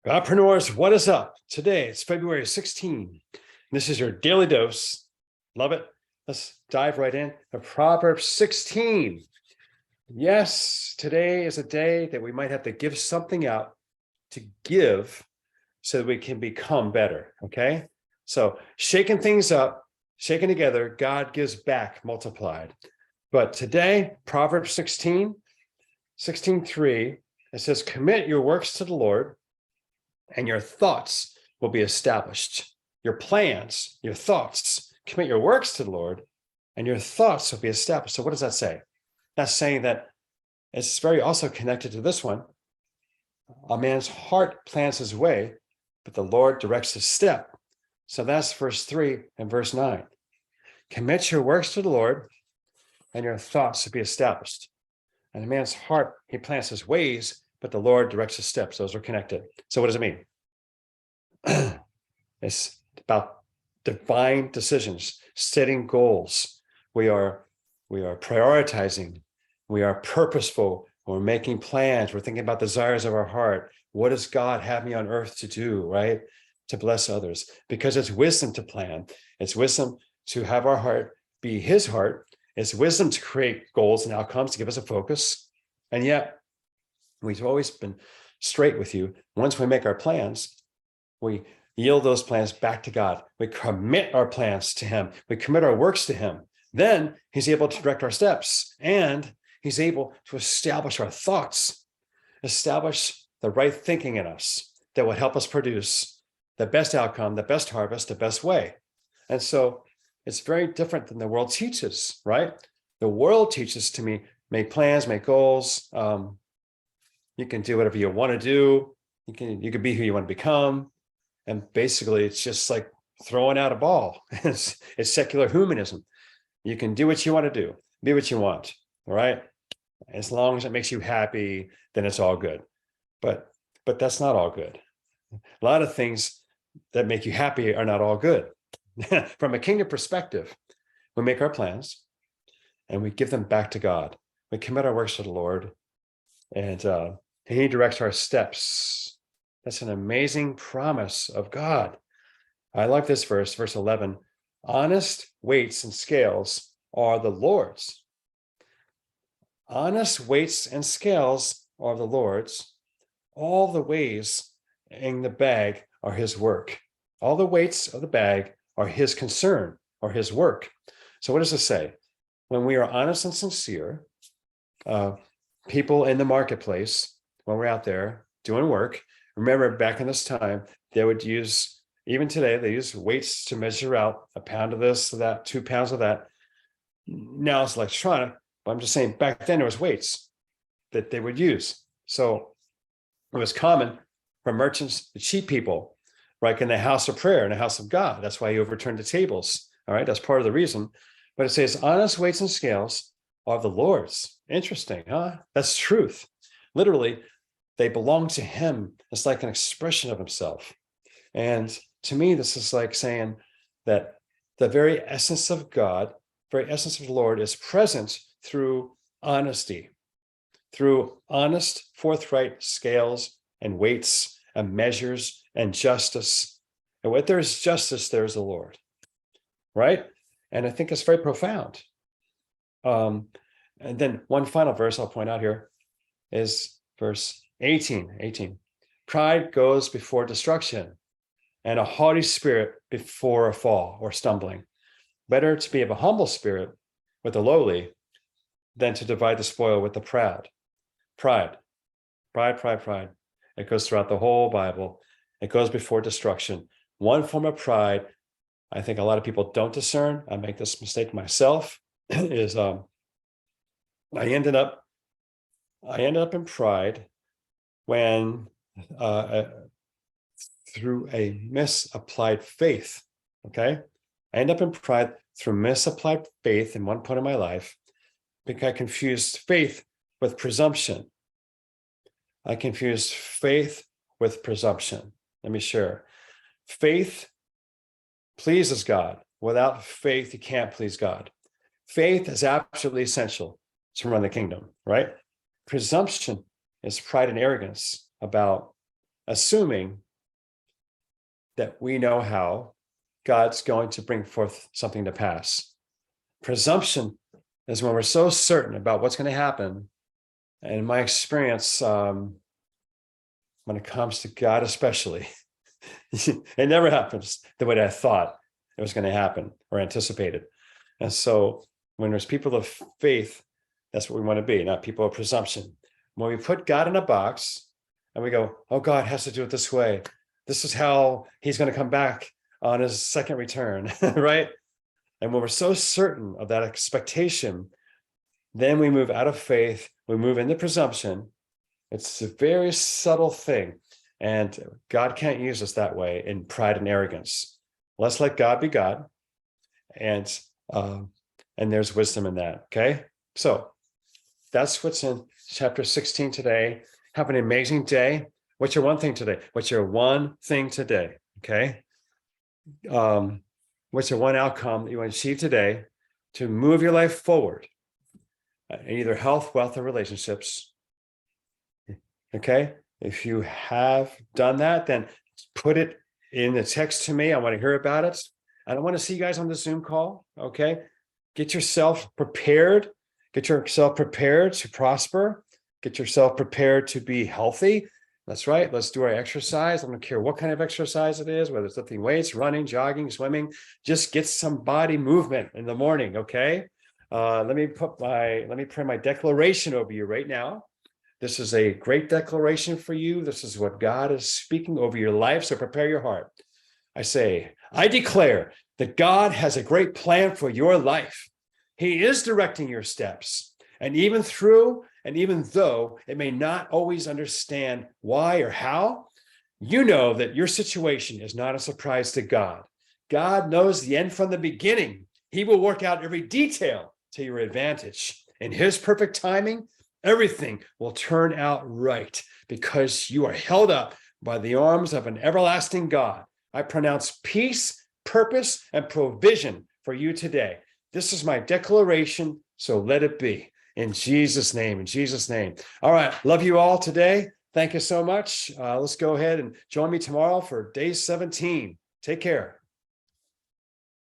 Godpreneurs, what is up? Today, it's February 16. This is your daily dose. Love it. Let's dive right in to Proverbs 16. Yes, today is a day that we might have to give something out to give so that we can become better, okay? So shaking things up, shaking together, God gives back multiplied. But today, Proverbs 16:3, it says, commit your works to the Lord, and your thoughts will be established. Your plans, your thoughts, commit your works to the Lord, and your thoughts will be established. So what does that say? That's saying that it's very also connected to this one. A man's heart plans his way, but the Lord directs his step. So that's verse 3 and verse 9. Commit your works to the Lord, and your thoughts will be established. And a man's heart, he plans his ways, but the Lord directs his steps. Those are connected. So what does it mean? It's about divine decisions, setting goals. We are prioritizing. We are purposeful. We're making plans. We're thinking about desires of our heart. What does God have me on earth to do, right? To bless others. Because it's wisdom to plan. It's wisdom to have our heart be his heart. It's wisdom to create goals and outcomes to give us a focus. And yet, we've always been straight with you. Once we make our plans, we yield those plans back to God. We commit our plans to him. We commit our works to him. Then he's able to direct our steps, and he's able to establish our thoughts, establish the right thinking in us that will help us produce the best outcome, the best harvest, the best way. And so it's very different than the world teaches, right? The world teaches to me, make plans, make goals. You can do whatever you want to do. You can be who you want to become. And basically, it's just like throwing out a ball. It's secular humanism. You can do what you want to do, be what you want, all right? As long as it makes you happy, then it's all good. But that's not all good. A lot of things that make you happy are not all good. From a kingdom perspective, we make our plans and we give them back to God. We commit our works to the Lord, and he directs our steps. That's an amazing promise of God. I like this verse, verse 11. Honest weights and scales are the Lord's. Honest weights and scales are the Lord's. All the ways in the bag are his work. All the weights of the bag are his concern or his work. So what does it say? When we are honest and sincere, people in the marketplace, when we're out there doing work, remember back in this time, they would use, even today, they use weights to measure out a pound of this, of that, 2 pounds of that. Now it's electronic, but I'm just saying back then there was weights that they would use. So it was common for merchants to cheat people, like in the house of prayer, in the house of God. That's why he overturned the tables. All right, that's part of the reason. But it says, honest weights and scales are the Lord's. Interesting, huh? That's truth. Literally, they belong to him. It's like an expression of himself. And to me, this is like saying that the very essence of God, very essence of the Lord is present through honesty, through honest, forthright scales and weights and measures and justice. And where there's justice, there's the Lord, right? And I think it's very profound. And then one final verse I'll point out here is verse 18. Pride goes before destruction, and a haughty spirit before a fall or stumbling. Better to be of a humble spirit with the lowly than to divide the spoil with the proud. Pride. It goes throughout the whole Bible. It goes before destruction. One form of pride, I think a lot of people don't discern. I make this mistake myself, is I ended up in pride when through a misapplied faith. Okay, I end up in pride through misapplied faith in one point of my life because I confused faith with presumption. I confused faith with presumption. Let me share. Faith pleases God. Without faith, you can't please God. Faith is absolutely essential to run the kingdom, right? Presumption is pride and arrogance about assuming that we know how God's going to bring forth something to pass. Presumption is when we're so certain about what's going to happen. And in my experience, when it comes to God especially, it never happens the way that I thought it was going to happen or anticipated. And so when there's people of faith, that's what we want to be, not people of presumption. When we put God in a box and we go, oh, God has to do it this way. This is how he's going to come back on his second return, right? And when we're so certain of that expectation, then we move out of faith, we move into presumption. It's a very subtle thing. And God can't use us that way in pride and arrogance. Let's let God be God. And there's wisdom in that, okay? So that's what's in chapter 16 today. Have an amazing day. What's your one thing today? What's your one thing today, okay? What's your one outcome that you want to achieve today to move your life forward in either health, wealth, or relationships, okay? If you have done that, then put it in the text to me. I want to hear about it. I don't want to see you guys on the Zoom call, okay? Get yourself prepared. Get yourself prepared to prosper. Get yourself prepared to be healthy. That's right. Let's do our exercise. I don't care what kind of exercise it is, whether it's lifting weights, running, jogging, swimming. Just get some body movement in the morning, okay? Let me pray my declaration over you right now. This is a great declaration for you. This is what God is speaking over your life. So prepare your heart. I say, I declare that God has a great plan for your life. He is directing your steps. And even though it may not always understand why or how, you know that your situation is not a surprise to God. God knows the end from the beginning. He will work out every detail to your advantage. In his perfect timing, everything will turn out right because you are held up by the arms of an everlasting God. I pronounce peace, purpose, and provision for you today. This is my declaration, so let it be. In Jesus' name, in Jesus' name. All right, love you all today. Thank you so much. Let's go ahead and join me tomorrow for day 17. Take care.